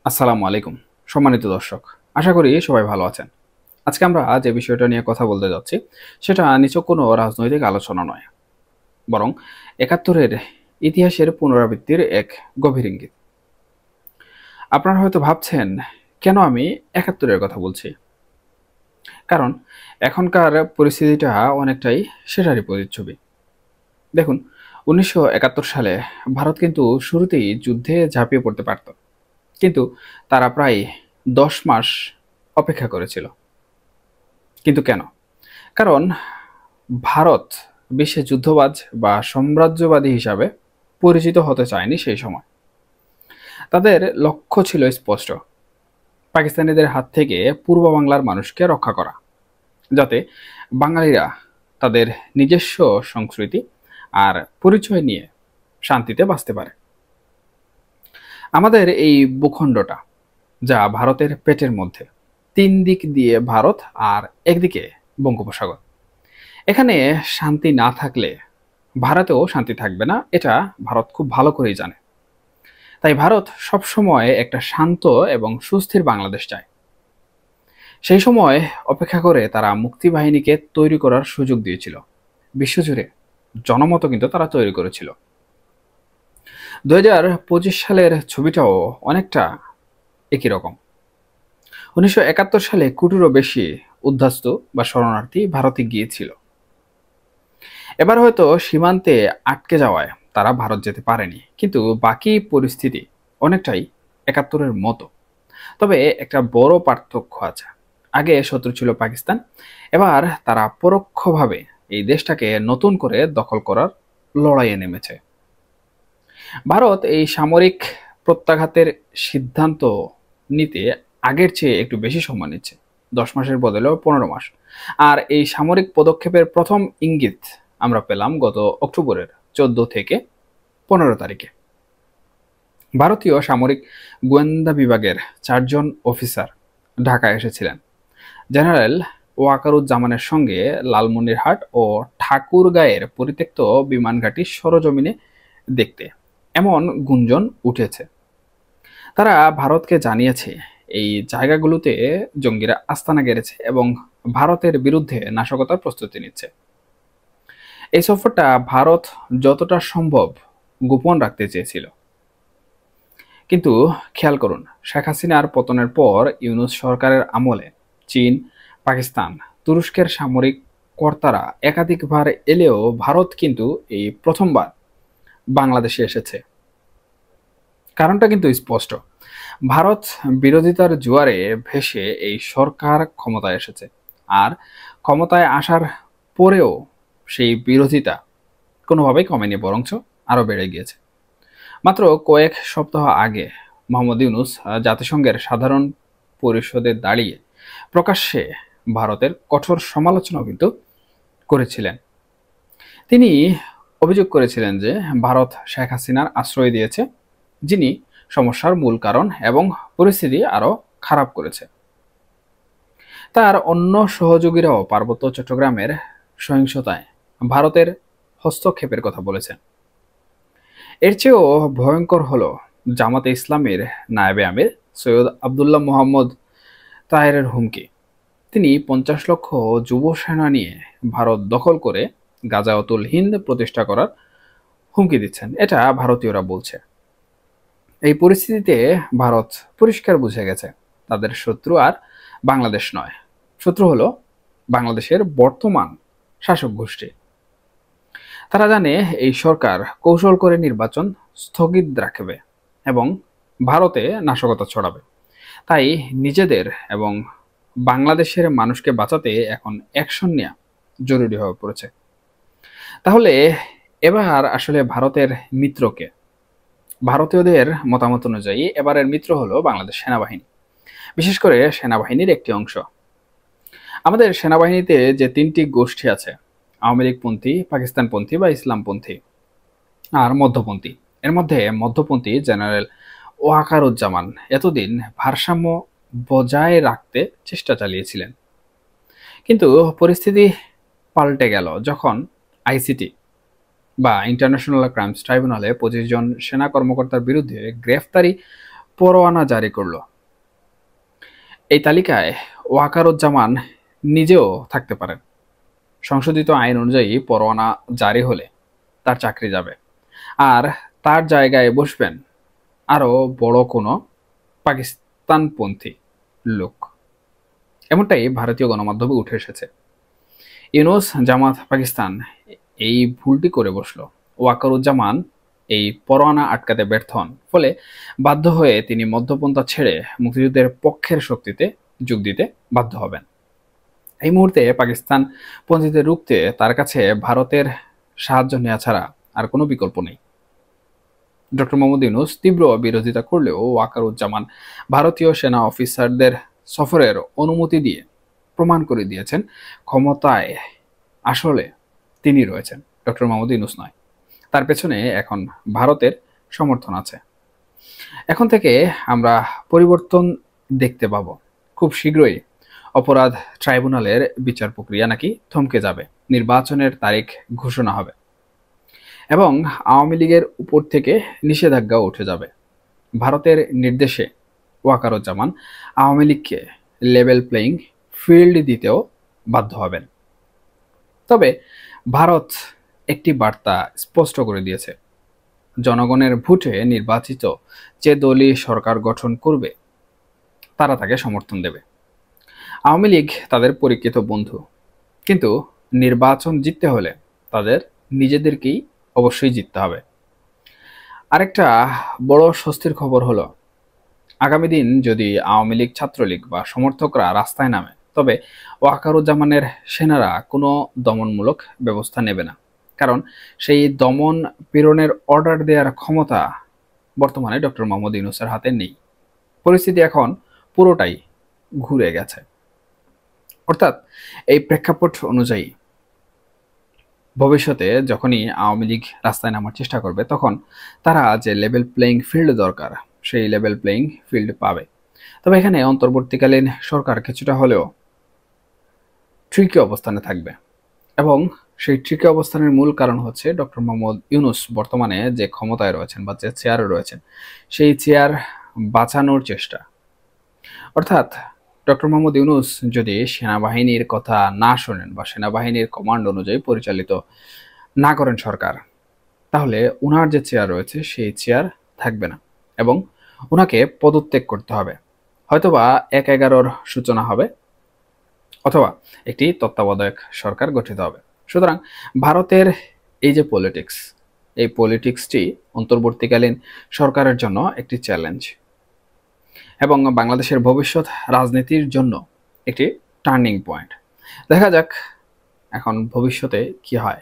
আসসালামু আলাইকুম সম্মানিত দর্শক, আশা করি সবাই ভালো আছেন। আজকে আমরা যে বিষয়টা নিয়ে কথা বলতে যাচ্ছি সেটা নিছক কোনো রাজনৈতিক আলোচনা নয়, বরং একাত্তরের ইতিহাসের পুনরাবৃত্তির এক গভীর ইঙ্গিত। আপনারা হয়তো ভাবছেন কেন আমি একাত্তরের কথা বলছি, কারণ এখনকার পরিস্থিতিটা অনেকটাই সেটারই প্রতিচ্ছবি। দেখুন, 1971 সালে ভারত কিন্তু শুরুতেই যুদ্ধে ঝাঁপিয়ে পড়তে পারত, কিন্তু তারা প্রায় 10 মাস অপেক্ষা করেছিল। কিন্তু কেন? কারণ ভারত বিশ্বে যুদ্ধবাজ বা সাম্রাজ্যবাদী হিসাবে পরিচিত হতে চায়নি সেই সময়। তাদের লক্ষ্য ছিল স্পষ্ট: পাকিস্তানিদের হাত থেকে পূর্ব বাংলার মানুষকে রক্ষা করা, যাতে বাঙালিরা তাদের নিজস্ব সংস্কৃতি আর পরিচয় নিয়ে শান্তিতে বাঁচতে পারে। আমাদের এই ভূখণ্ডটা, যা ভারতের পেটের মধ্যে, 3 দিক দিয়ে ভারত আর একদিকে বঙ্গোপসাগর, এখানে শান্তি না থাকলে ভারতেও শান্তি থাকবে না, এটা ভারত খুব ভালো করেই জানে। তাই ভারত সবসময় একটা শান্ত এবং সুস্থির বাংলাদেশ চায়। সেই সময় অপেক্ষা করে তারা মুক্তিবাহিনীকে তৈরি করার সুযোগ দিয়েছিল। বিশ্বজুড়ে জনমত কিন্তু তারা তৈরি করেছিল। 2025 সালের ছবিটাও অনেকটা একই রকম। 1971 সালে কোটিরও বেশি উদ্বাস্তু বা শরণার্থী ভারতে গিয়েছিল। এবার হয়তো সীমান্তে আটকে যাওয়ায় তারা ভারত যেতে পারেনি, কিন্তু বাকি পরিস্থিতি অনেকটাই 71-এর মতো। তবে একটা বড় পার্থক্য আছে। আগে শত্রু ছিল পাকিস্তান, এবার তারা পরোক্ষভাবে এই দেশটাকে নতুন করে দখল করার লড়াইয়ে নেমেছে। ভারত এই সামরিক প্রত্যাঘাতের সিদ্ধান্ত নিতে আগের চেয়ে একটু বেশি সময় নিচ্ছে, 10 মাসের বদলেও 15 মাস। আর এই সামরিক পদক্ষেপের প্রথম ইঙ্গিত আমরা পেলাম গত অক্টোবরের 14 থেকে 15 তারিখে। ভারতীয় সামরিক গোয়েন্দা বিভাগের 4 জন অফিসার ঢাকায় এসেছিলেন জেনারেল ওয়াকারুজ্জামানের সঙ্গে লালমনিরহাট ও ঠাকুরগাঁয়ের পরিত্যক্ত বিমানঘাটি সরজমিনে দেখতে। এমন গুঞ্জন উঠেছে, তারা ভারতকে জানিয়েছে এই জায়গাগুলোতে জঙ্গিরা আস্তানা গেড়েছে এবং ভারতের বিরুদ্ধে নাশকতার প্রস্তুতি নিচ্ছে। এই সফরটা ভারত যতটা সম্ভব গোপন রাখতে চেয়েছিল, কিন্তু খেয়াল করুন, শেখ হাসিনার পতনের পর ইউনূস সরকারের আমলে চীন, পাকিস্তান, তুরস্কের সামরিক কর্তারা একাধিকবার এলেও ভারত কিন্তু এই প্রথমবার বাংলাদেশে এসেছে। কারণটা কিন্তু স্পষ্ট। ভারত বিরোধিতার জোয়ারে ভেসে এই সরকার ক্ষমতায় এসেছে, আর ক্ষমতায় আসার পরেও সেই বিরোধিতা কোনোভাবেই কমেনি, বরঞ্চ আরো বেড়ে গিয়েছে। মাত্র কয়েক সপ্তাহ আগে মোহাম্মদ ইউনূস জাতিসংঘের সাধারণ পরিষদে দাঁড়িয়ে প্রকাশ্যে ভারতের কঠোর সমালোচনাও কিন্তু করেছিলেন। তিনি অভিযোগ করেছিলেন যে ভারত শেখ হাসিনার আশ্রয় দিয়েছে, যিনি সমস্যার মূল কারণ এবং পরিস্থিতি আরো খারাপ করেছে। তার অন্য সহযোগীরাও পার্বত্য চট্টগ্রামের সহিংসতায় ভারতের হস্তক্ষেপের কথা বলেছেন। এর চেয়েও ভয়ঙ্কর হলো জামাতে ইসলামের নায়েবে আমির সৈয়দ আবদুল্লাহ মোহাম্মদ তাহেরের হুমকি। তিনি 50 লক্ষ যুব সেনা নিয়ে ভারত দখল করে গাজাওয়াতুল হিন্দ প্রতিষ্ঠা করার হুমকি দিচ্ছেন, এটা ভারতীয়রা বলছে। এই পরিস্থিতিতে ভারত পরিষ্কার বুঝে গেছে তাদের শত্রু আর বাংলাদেশ নয়, শত্রু হলো বাংলাদেশের বর্তমান শাসক গোষ্ঠী। তারা জানে এই সরকার কৌশল করে নির্বাচন স্থগিত রাখবে এবং ভারতে নাশকতা ছড়াবে। তাই নিজেদের এবং বাংলাদেশের মানুষকে বাঁচাতে এখন অ্যাকশন নেওয়া জরুরি হয়ে পড়েছে। তাহলে এবার আসলে ভারতের মিত্রকে, ভারতীয়দের মতামত অনুযায়ী এবারের মিত্র হলো বাংলাদেশ সেনাবাহিনী, বিশেষ করে সেনাবাহিনীর একটি অংশ। আমাদের সেনাবাহিনীতে যে 3টি গোষ্ঠী আছে, আওয়ামী লীগপন্থী, পাকিস্তানপন্থী বা ইসলামপন্থী আর মধ্যপন্থী, এর মধ্যে মধ্যপন্থী জেনারেল ওয়াকারুজ্জামান এতদিন ভারসাম্য বজায় রাখতে চেষ্টা চালিয়েছিলেন। কিন্তু পরিস্থিতি পাল্টে গেল যখন আইসিটি বা ইন্টারন্যাশনাল ক্রাইমস ট্রাইব্যুনালে 25 জন সেনা কর্মকর্তার বিরুদ্ধে গ্রেফতারি পরোয়ানা জারি করল। এই তালিকায় ওয়াকারুজ্জামান নিজেও থাকতে পারেন। সংশোধিত আইন অনুযায়ী পরোয়ানা জারি হলে তার চাকরি যাবে, আর তার জায়গায় বসবেন আরো বড় কোনো পাকিস্তানপন্থী লোক। এমনটাই ভারতীয় গণমাধ্যমে উঠে এসেছে। ইউনূস জামাত পাকিস্তান এই ভুলটি করে বসল। ওয়াকারুজ্জামান এই পরোয়ানা আটকাতে ব্যর্থ হন, ফলে বাধ্য হয়ে তিনি মধ্যপন্থা ছেড়ে মুক্তিযুদ্ধের পক্ষের শক্তিতে যোগ দিতে বাধ্য হবেন। এই মুহূর্তে পাকিস্তান পন্থীদের রুখতে তার কাছে ভারতের সাহায্য নেওয়া ছাড়া আর কোনো বিকল্প নেই। ডক্টর মোহাম্মদ ইউনূস তীব্র বিরোধিতা করলেও ওয়াকারুজ্জামান ভারতীয় সেনা অফিসারদের সফরের অনুমতি দিয়ে প্রমাণ করে দিয়েছেন ক্ষমতায় আসলে তিনি রয়েছেন, ডক্টর মোহাম্মদ ইউনূস নয়। তার পেছনে এখন ভারতের সমর্থন আছে। এখন থেকে আমরা পরিবর্তন দেখতে পাবো। খুব শীঘ্রই অপরাধ ট্রাইব্যুনালের বিচার প্রক্রিয়া নাকি থমকে যাবে, নির্বাচনের তারিখ ঘোষণা হবে এবং আওয়ামী লীগের উপর থেকে নিষেধাজ্ঞা উঠে যাবে। ভারতের নির্দেশে ওয়াকারুজ্জামান আওয়ামী লীগকে লেভেল প্লেয়িং ফিল্ড দিতেও বাধ্য হবেন। তবে ভারত একটি বার্তা স্পষ্ট করে দিয়েছে, জনগণের ভোটে নির্বাচিত যে দলই সরকার গঠন করবে তারা তাকে সমর্থন দেবে। আওয়ামী লীগ তাদের পরিচিত বন্ধু, কিন্তু নির্বাচন জিততে হলে তাদের নিজেদেরকেই অবশ্যই জিততে হবে। আরেকটা বড় স্বস্তির খবর হলো, আগামী দিন যদি আওয়ামী লীগ, ছাত্রলীগ বা সমর্থকরা রাস্তায় নামে, তবে ওয়াকারুজ্জামানের সেনারা কোনো দমনমূলক ব্যবস্থা নেবে না, কারণ সেই দমন পীড়নের অর্ডার দেওয়ার ক্ষমতা বর্তমানে ডক্টর মোহাম্মদ ইউনূসের হাতে নেই। পরিস্থিতি এখন পুরোটাই ঘুরে গেছে। অর্থাৎ এই প্রেক্ষাপট অনুযায়ী ভবিষ্যতে যখনই আওয়ামী লীগ রাস্তায় নামার চেষ্টা করবে, তখন তারা যে লেভেল প্লেয়িং ফিল্ড দরকার সেই লেভেল প্লেয়িং ফিল্ড পাবে। তবে এখানে অন্তর্বর্তীকালীন সরকার কিছুটা হলেও ট্রিকি অবস্থানে থাকবে, এবং সেই ট্রিকি অবস্থানের মূল কারণ হচ্ছে ডক্টর মোহাম্মদ ইউনূস বর্তমানে যে ক্ষমতায় রয়েছেন বা যে চেয়ারে রয়েছেন, সেই চেয়ার বাঁচানোর চেষ্টা। অর্থাৎ ডক্টর মোহাম্মদ ইউনূস যদি সেনাবাহিনীর কথা না শোনেন বা সেনাবাহিনীর কমান্ড অনুযায়ী পরিচালিত না করেন সরকার, তাহলে উনার যে চেয়ার রয়েছে সেই চেয়ার থাকবে না এবং উনাকে পদত্যাগ করতে হবে। হয়তোবা ১/১১-র সূচনা হবে অথবা একটি তত্ত্বাবধায়ক সরকার গঠিত হবে। সুতরাং ভারতের এই যে পলিটিক্স, এই পলিটিক্সটি অন্তর্বর্তীকালীন সরকারের জন্য একটি চ্যালেঞ্জ এবং বাংলাদেশের ভবিষ্যৎ রাজনীতির জন্য একটি টার্নিং পয়েন্ট। দেখা যাক এখন ভবিষ্যতে কি হয়।